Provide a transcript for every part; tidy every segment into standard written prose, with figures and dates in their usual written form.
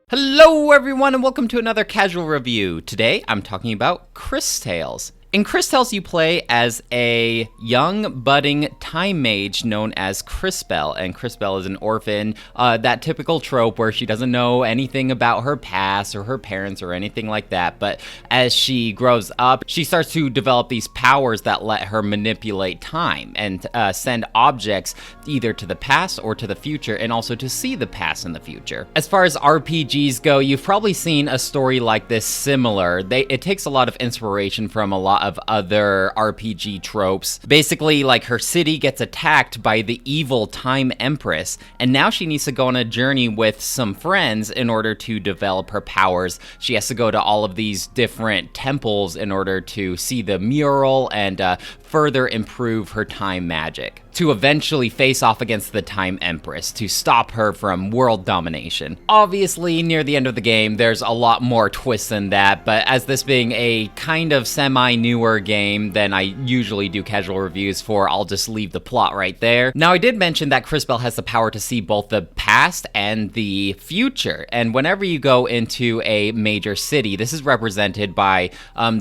Hello everyone and welcome to another casual review. Today I'm talking about Cris Tales. In Cris Tales, you play as a young, budding time mage known as Crisbell, and Crisbell is an orphan, that typical trope where she doesn't know anything about her past or her parents or anything like that, but as she grows up, she starts to develop these powers that let her manipulate time and send objects either to the past or to the future, and also to see the past and the future. As far as RPGs go, you've probably seen a story like this similar. It takes a lot of inspiration from a lot of other RPG tropes. Basically, like, her city gets attacked by the evil Time Empress, and now she needs to go on a journey with some friends in order to develop her powers. She has to go to all of these different temples in order to see the mural and further improve her time magic, to eventually face off against the Time Empress to stop her from world domination. Obviously, near the end of the game, there's a lot more twists than that, but as this being a kind of semi-newer game than I usually do casual reviews for, I'll just leave the plot right there. Now, I did mention that Crisbell has the power to see both the past and the future, and whenever you go into a major city, this is represented by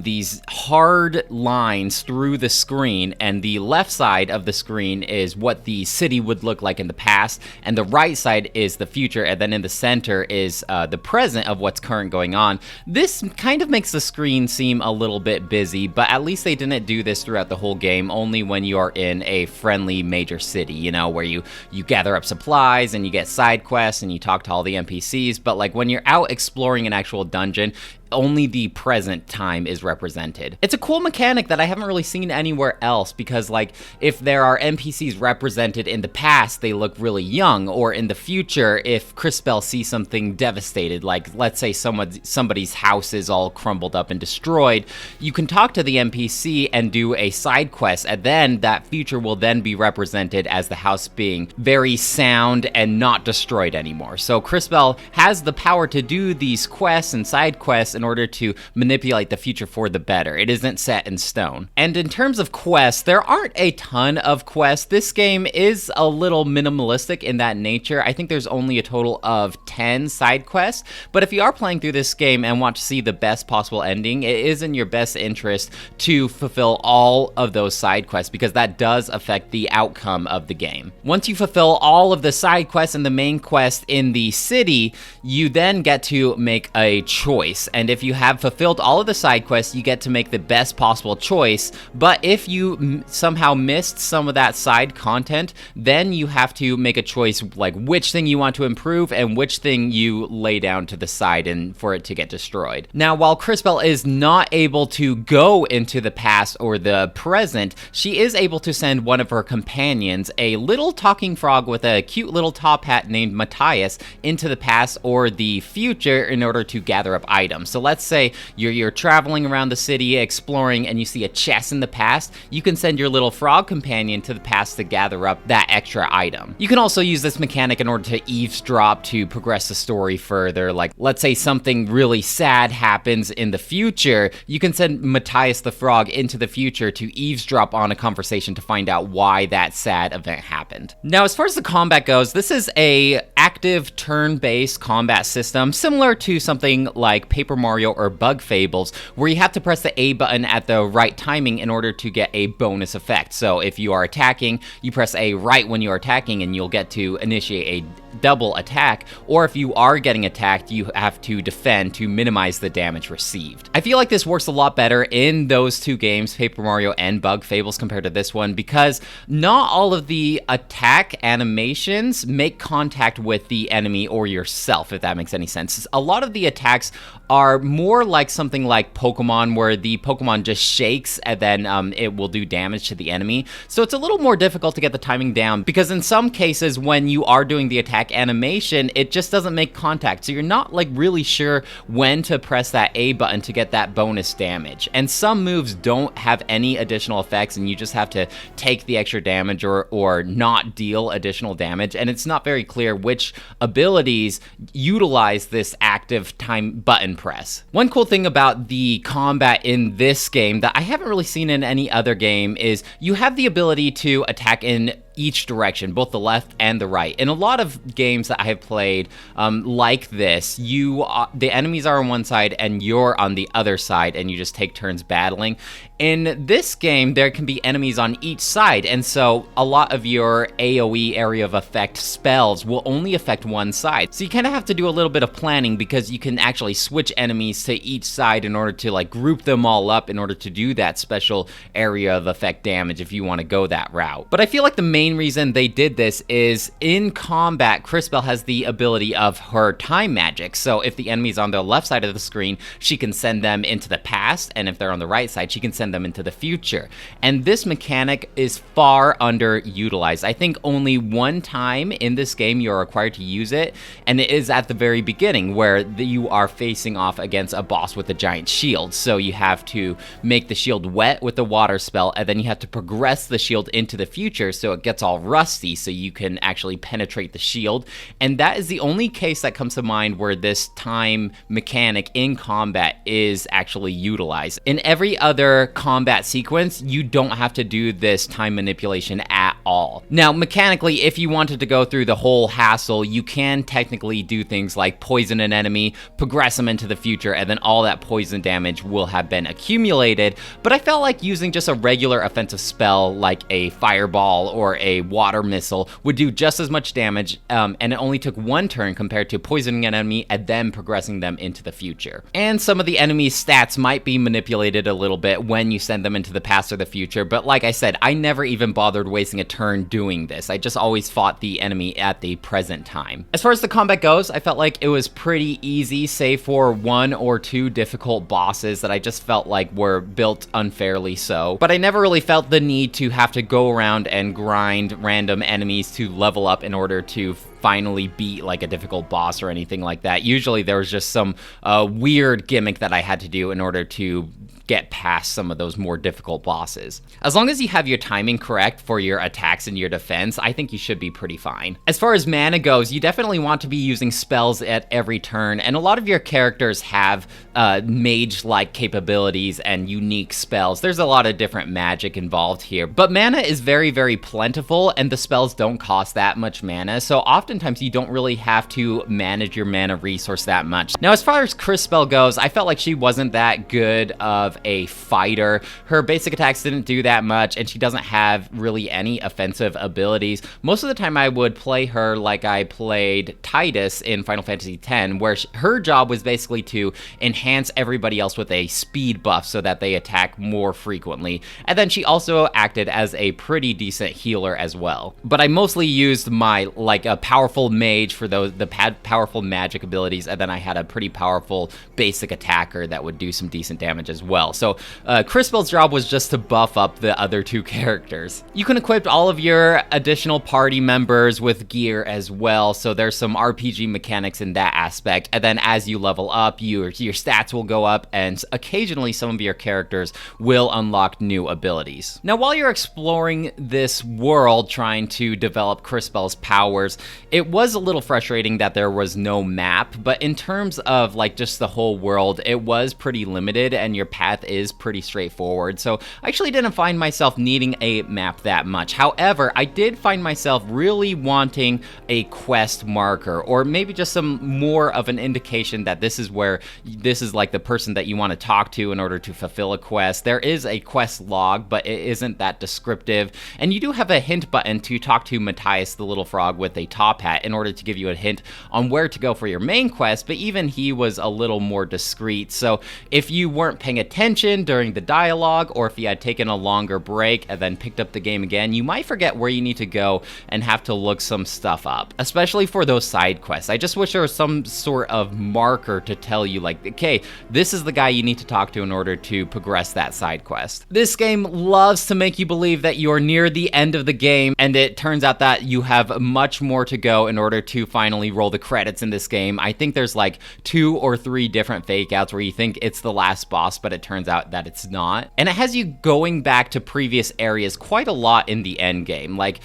these hard lines through the screen, and the left side of the screen is what the city would look like in the past, and the right side is the future, and then in the center is the present of what's current going on. This kind of makes the screen seem a little bit busy, but at least they didn't do this throughout the whole game, only when you are in a friendly major city, you know, where you gather up supplies and you get side quests and you talk to all the NPCs, but like when you're out exploring an actual dungeon, only the present time is represented. It's a cool mechanic that I haven't really seen anywhere else, because like if there are NPCs represented in the past, they look really young, or in the future, if Crisbell sees something devastated, like let's say somebody's house is all crumbled up and destroyed, you can talk to the NPC and do a side quest, and then that future will then be represented as the house being very sound and not destroyed anymore. So Crisbell has the power to do these quests and side quests in order to manipulate the future for the better. It isn't set in stone. And in terms of quests, there aren't a ton of quests. This game is a little minimalistic in that nature. I think there's only a total of 10 side quests, but if you are playing through this game and want to see the best possible ending, it is in your best interest to fulfill all of those side quests, because that does affect the outcome of the game. Once you fulfill all of the side quests and the main quest in the city, you then get to make a choice, and if you have fulfilled all of the side quests, you get to make the best possible choice. But if you somehow missed some of that side content, then you have to make a choice, like which thing you want to improve and which thing you lay down to the side and for it to get destroyed. Now, while Crisbell is not able to go into the past or the present, she is able to send one of her companions, a little talking frog with a cute little top hat named Matthias, into the past or the future in order to gather up items. So let's say you're traveling around the city exploring and you see a chest in the past, you can send your little frog companion to the past to gather up that extra item. You can also use this mechanic in order to eavesdrop to progress the story further. Like, let's say something really sad happens in the future, you can send Matthias the frog into the future to eavesdrop on a conversation to find out why that sad event happened. Now, as far as the combat goes, this is a active turn-based combat system similar to something like Paper Mario or Bug Fables, where you have to press the A button at the right timing in order to get a bonus effect. So if you are attacking, you press A right when you are attacking and you'll get to initiate a double attack, or if you are getting attacked, you have to defend to minimize the damage received. I feel like this works a lot better in those two games, Paper Mario and Bug Fables, compared to this one, because not all of the attack animations make contact with the enemy or yourself, if that makes any sense. A lot of the attacks are more like something like Pokemon, where the Pokemon just shakes and then it will do damage to the enemy. So it's a little more difficult to get the timing down, because in some cases when you are doing the attack animation, it just doesn't make contact. So you're not like really sure when to press that A button to get that bonus damage. And some moves don't have any additional effects and you just have to take the extra damage or not deal additional damage. And it's not very clear which abilities utilize this active time button press. One cool thing about the combat in this game that I haven't really seen in any other game is you have the ability to attack in each direction, both the left and the right. In a lot of games that I have played like this, the enemies are on one side and you're on the other side, and you just take turns battling. In this game, there can be enemies on each side, and so a lot of your AoE area of effect spells will only affect one side. So you kind of have to do a little bit of planning, because you can actually switch enemies to each side in order to like group them all up in order to do that special area of effect damage if you want to go that route. But I feel like the main reason they did this is in combat, Cris Tales has the ability of her time magic. So if the enemy's on the left side of the screen, she can send them into the past, and if they're on the right side, she can send them into the future. And this mechanic is far underutilized. I think only one time in this game you're required to use it, and it is at the very beginning, where you are facing off against a boss with a giant shield. So you have to make the shield wet with the water spell, and then you have to progress the shield into the future so it gets all rusty so you can actually penetrate the shield. And that is the only case that comes to mind where this time mechanic in combat is actually utilized. In every other combat sequence, you don't have to do this time manipulation at all. Now, mechanically, if you wanted to go through the whole hassle, you can technically do things like poison an enemy, progress them into the future, and then all that poison damage will have been accumulated. But I felt like using just a regular offensive spell like a fireball or a water missile would do just as much damage, and it only took one turn compared to poisoning an enemy and then progressing them into the future. And some of the enemy's stats might be manipulated a little bit when you send them into the past or the future, but like I said, I never even bothered wasting a turn doing this. I just always fought the enemy at the present time. As far as the combat goes, I felt like it was pretty easy, save for one or two difficult bosses that I just felt like were built unfairly so. But I never really felt the need to have to go around and grind random enemies to level up in order to finally beat like a difficult boss or anything like that. Usually there was just some weird gimmick that I had to do in order to get past some of those more difficult bosses. As long as you have your timing correct for your attacks and your defense, I think you should be pretty fine. As far as mana goes, you definitely want to be using spells at every turn, and a lot of your characters have mage-like capabilities and unique spells. There's a lot of different magic involved here, but mana is very, very plentiful, and the spells don't cost that much mana, so oftentimes you don't really have to manage your mana resource that much. Now, as far as Cris Tales goes, I felt like she wasn't that good of a fighter. Her basic attacks didn't do that much, and she doesn't have really any offensive abilities. Most of the time I would play her like I played Titus in Final Fantasy X, where her job was basically to enhance everybody else with a speed buff so that they attack more frequently. And then she also acted as a pretty decent healer as well. But I mostly used my like a powerful mage for the powerful magic abilities, and then I had a pretty powerful basic attacker that would do some decent damage as well. So Cris Tales' job was just to buff up the other two characters. You can equip all of your additional party members with gear as well, so there's some RPG mechanics in that aspect. And then as you level up, your stats will go up, and occasionally some of your characters will unlock new abilities. Now, while you're exploring this world trying to develop Cris Tales' powers, it was a little frustrating that there was no map, but in terms of like just the whole world, it was pretty limited, and your path is pretty straightforward, so I actually didn't find myself needing a map that much. However, I did find myself really wanting a quest marker, or maybe just some more of an indication that this is like the person that you want to talk to in order to fulfill a quest. There is a quest log, but it isn't that descriptive, and you do have a hint button to talk to Matthias the little frog with a top hat in order to give you a hint on where to go for your main quest, but even he was a little more discreet, so if you weren't paying attention during the dialogue, or if you had taken a longer break and then picked up the game again, you might forget where you need to go and have to look some stuff up, especially for those side quests. I just wish there was some sort of marker to tell you like, okay, this is the guy you need to talk to in order to progress that side quest. This game loves to make you believe that you're near the end of the game, and it turns out that you have much more to go in order to finally roll the credits in this game. I think there's like 2 or 3 different fake outs where you think it's the last boss, but it turns out that it's not. And it has you going back to previous areas quite a lot in the end game. Like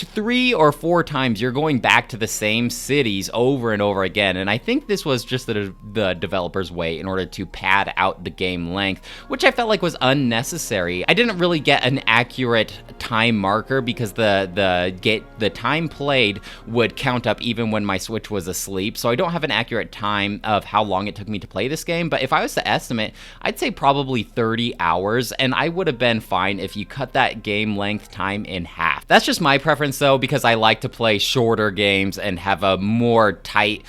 3 or 4 times you're going back to the same cities over and over again, and I think this was just the developer's way in order to pad out the game length, which I felt like was unnecessary. I didn't really get an accurate time marker because the time played would count up even when my Switch was asleep, so I don't have an accurate time of how long it took me to play this game, but if I was to estimate, I'd say probably 30 hours, and I would have been fine if you cut that game length time in half. That's just my preference though, because I like to play shorter games and have a more tight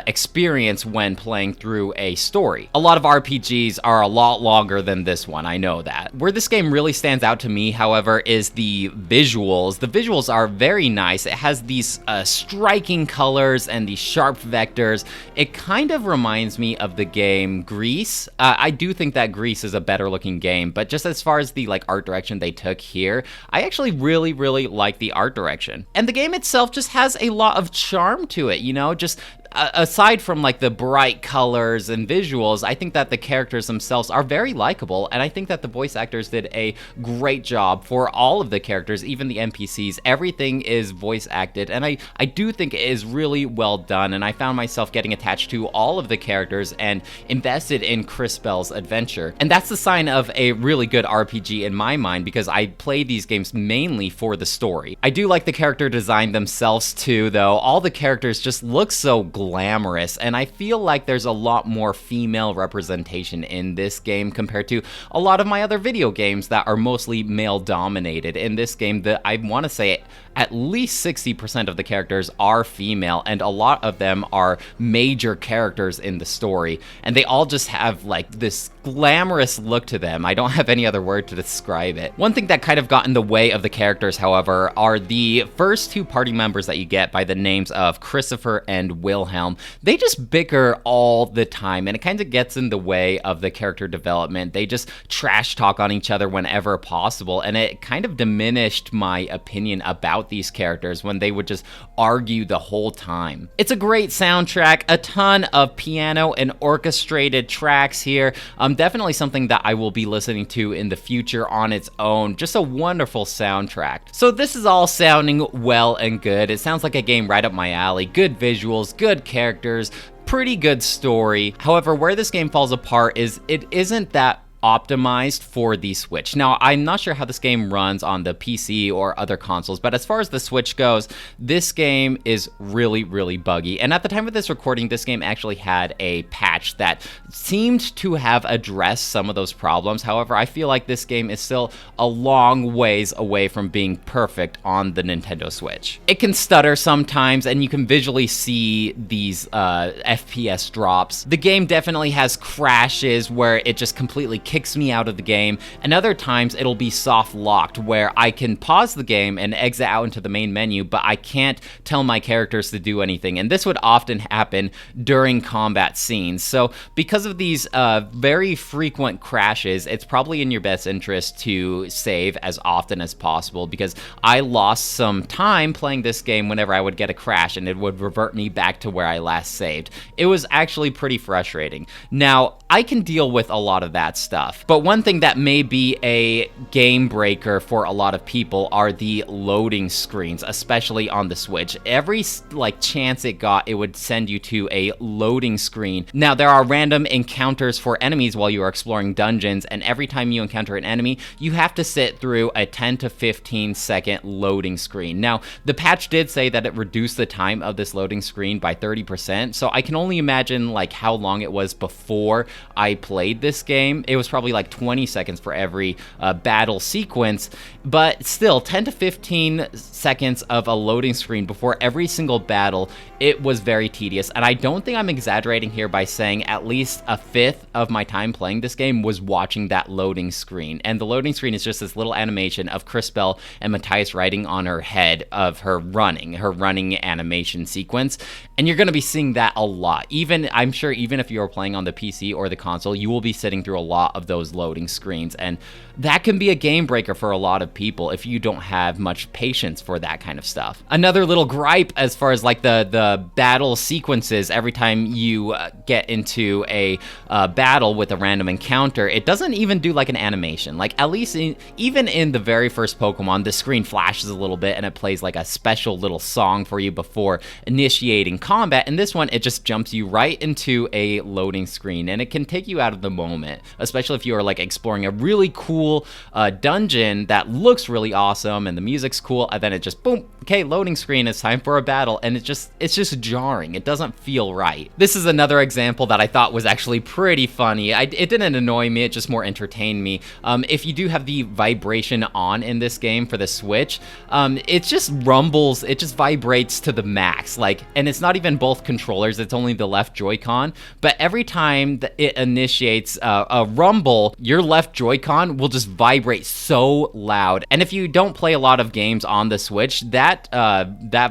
experience when playing through a story. A lot of RPGs are a lot longer than this one, I know that. Where this game really stands out to me, however, is the visuals. The visuals are very nice. It has these striking colors and these sharp vectors. It kind of reminds me of the game Gris. I do think that Gris is a better looking game, but just as far as the art direction they took here, I actually really like the art direction. And the game itself just has a lot of charm to it, just aside from the bright colors and visuals, I think that the characters themselves are very likable, and I think that the voice actors did a great job for all of the characters, even the NPCs. Everything is voice acted, and I do think it is really well done, and I found myself getting attached to all of the characters and invested in Cris Tales' adventure. And that's the sign of a really good RPG in my mind, because I play these games mainly for the story. I do like the character design themselves too, though. All the characters just look so glamorous, and I feel like there's a lot more female representation in this game compared to a lot of my other video games that are mostly male dominated. In this game, I want to say at least 60% of the characters are female, and a lot of them are major characters in the story, and they all just have this glamorous look to them. I don't have any other word to describe it. One thing that kind of got in the way of the characters, however, are the first 2 party members that you get by the names of Christopher and Wilhelm. They just bicker all the time, and it kind of gets in the way of the character development. They just trash talk on each other whenever possible, and it kind of diminished my opinion about these characters when they would just argue the whole time. It's a great soundtrack, a ton of piano and orchestrated tracks here. Definitely something that I will be listening to in the future on its own. Just a wonderful soundtrack. So this is all sounding well and good. It sounds like a game right up my alley. Good visuals, good characters, pretty good story. However, where this game falls apart is it isn't that optimized for the Switch. Now, I'm not sure how this game runs on the PC or other consoles, but as far as the Switch goes, this game is really buggy. And at the time of this recording, this game actually had a patch that seemed to have addressed some of those problems. However, I feel like this game is still a long ways away from being perfect on the Nintendo Switch. It can stutter sometimes, and you can visually see these FPS drops. The game definitely has crashes where it just completely kicks me out of the game, and other times it'll be soft locked where I can pause the game and exit out into the main menu, but I can't tell my characters to do anything, and this would often happen during combat scenes. So because of these very frequent crashes, it's probably in your best interest to save as often as possible, because I lost some time playing this game whenever I would get a crash and it would revert me back to where I last saved. It was actually pretty frustrating. Now, I can deal with a lot of that stuff, but one thing that may be a game breaker for a lot of people are the loading screens, especially on the Switch. Every chance it got, it would send you to a loading screen. Now, there are random encounters for enemies while you are exploring dungeons, and every time you encounter an enemy, you have to sit through a 10 to 15 second loading screen. Now, the patch did say that it reduced the time of this loading screen by 30%, so I can only imagine how long it was before I played this game. It was probably 20 seconds for every battle sequence, but still 10 to 15 seconds of a loading screen before every single battle. It was very tedious, and I don't think I'm exaggerating here by saying at least a fifth of my time playing this game was watching that loading screen. And the loading screen is just this little animation of Cris Tales and Matthias riding on her head of her running animation sequence, and you're going to be seeing that a lot. I'm sure even if you're playing on the PC or the console, you will be sitting through a lot of those loading screens, and that can be a game breaker for a lot of people if you don't have much patience for that kind of stuff. Another little gripe as far as like the battle sequences, every time you get into a battle with a random encounter, it doesn't even do like an animation. Like at least even in the very first Pokemon, the screen flashes a little bit and it plays like a special little song for you before initiating combat. In this one, it just jumps you right into a loading screen, and it can take you out of the moment, especially if you are like exploring a really cool dungeon that looks really awesome and the music's cool, and then it just boom, okay, loading screen, it's time for a battle, and it's just jarring. It doesn't feel right. This is another example that I thought was actually pretty funny. It didn't annoy me, it just more entertained me. If you do have the vibration on in this game for the Switch, it just rumbles, it just vibrates to the max, like, and it's not even both controllers, it's only the left Joy-Con, but every time that it initiates a rumble, your left Joy-Con will just vibrate so loud. And if you don't play a lot of games on the Switch, that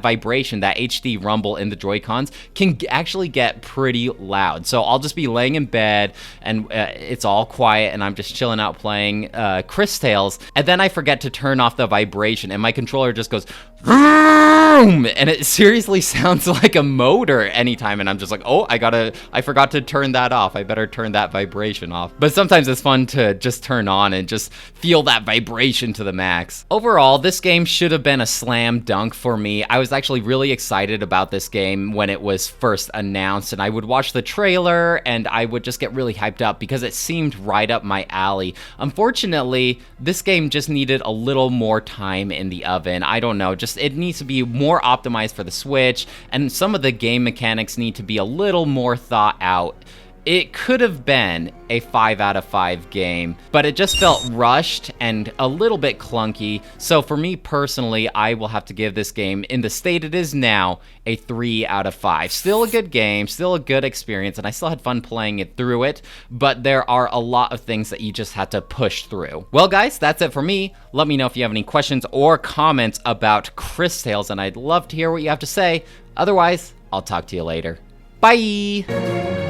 vibration, that HD rumble in the Joy-Cons can actually get pretty loud. So I'll just be laying in bed and it's all quiet and I'm just chilling out playing Cris Tales, and then I forget to turn off the vibration and my controller just goes vroom, and it seriously sounds like a motor anytime, and I'm just like, oh, I forgot to turn that off. I better turn that vibration off. But sometimes it's fun to just turn on and just feel that vibration to the max. Overall, this game should have been a slam dunk for me. I was actually really excited about this game when it was first announced, and I would watch the trailer and I would just get really hyped up because it seemed right up my alley. Unfortunately, this game just needed a little more time in the oven. I don't know, just it needs to be more optimized for the Switch, and some of the game mechanics need to be a little more thought out. It could have been a 5 out of 5 game, but it just felt rushed and a little bit clunky. So for me personally, I will have to give this game, in the state it is now, a 3 out of 5. Still a good game, still a good experience, and I still had fun playing it through it, but there are a lot of things that you just had to push through. Well guys, that's it for me. Let me know if you have any questions or comments about Cris Tales, and I'd love to hear what you have to say. Otherwise, I'll talk to you later. Bye!